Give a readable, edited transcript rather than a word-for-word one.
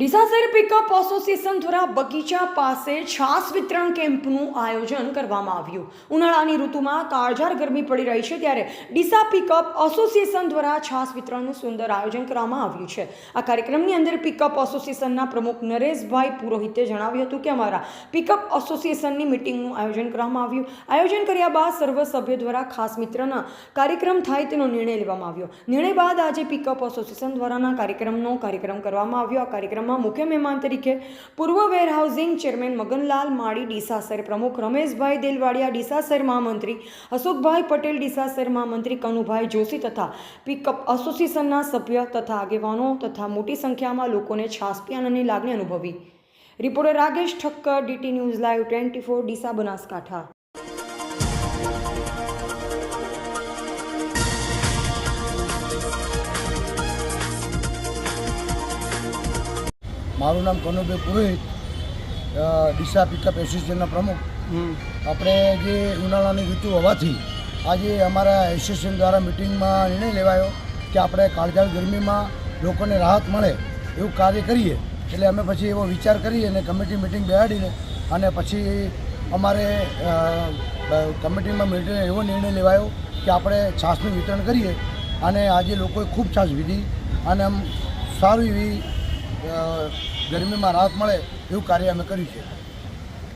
ડીસા શહેર pickup association દ્વારા બગીચા પાસે છાસ વિતરણ કેમ્પનું આયોજન કરવામાં આવ્યું। ઉનાળાની ઋતુમાં કાળઝાળ ગરમી પડી રહી છે ત્યારે ડીસા પિકઅપ એસોસિએશન દ્વારા છાસ વિતરણનું સુંદર આયોજન કરવામાં આવ્યું છે। આ કાર્યક્રમની અંદર પિકઅપ એસોસિએશનના પ્રમુખ નરેશભાઈ પુરોહિતે જણાવ્યું હતું કે અમારા પિકઅપ એસોસિએશનની મિટિંગનું આયોજન કરવામાં આવ્યું। આયોજન કર્યા બાદ સર્વ સભ્યો દ્વારા ખાસ મિત્રના કાર્યક્રમ થાય તેનો નિર્ણય લેવામાં આવ્યો। નિર્ણય બાદ આજે પિકઅપ એસોસિએશન દ્વારાના કાર્યક્રમ કરવામાં આવ્યો। આ કાર્યક્રમમાં મુખ્ય મહેમાન તરીકે પૂર્વ વેરહાઉસિંગ ચેરમેન મગનલાલ માળી, ડીસા શહેર પ્રમુખ રમેશભાઈ દેલવાડિયા, ડીસા શહેર મહામંત્રી અશોકભાઈ પટેલ, ડીસા શહેર મહામંત્રી કનુભાઈ જોશી તથા પિકઅપ એસોસિએશનના સભ્ય તથા આગેવાનો તથા મોટી સંખ્યામાં લોકોને છાસ પીવાની લાગણી અનુભવી। Reporter Ragesh Thakkar, DT news live 24, Deesa, Banaskantha. મારું નામ કનુભાઈ પુરોહિત, ડીસા પિકઅપ એસોસિએશનના પ્રમુખ। આપણે જે ઉનાળાની ઋતુ હોવાથી આજે અમારા એસોસિએશન દ્વારા મિટિંગમાં નિર્ણય લેવાયો કે આપણે કાળઝાળ ગરમીમાં લોકોને રાહત મળે એવું કાર્ય કરીએ। એટલે અમે પછી એવો વિચાર કરી અને કમિટી મિટિંગ બેસાડીને અને પછી અમારે કમિટીમાં એવો નિર્ણય લેવાયો કે આપણે છાશનું વિતરણ કરીએ અને આજે લોકોએ ખૂબ છાશ પીધી અને આમ સારું એવી ગરમીમાં રાહત મળે એવું કાર્ય અમે કર્યું છે।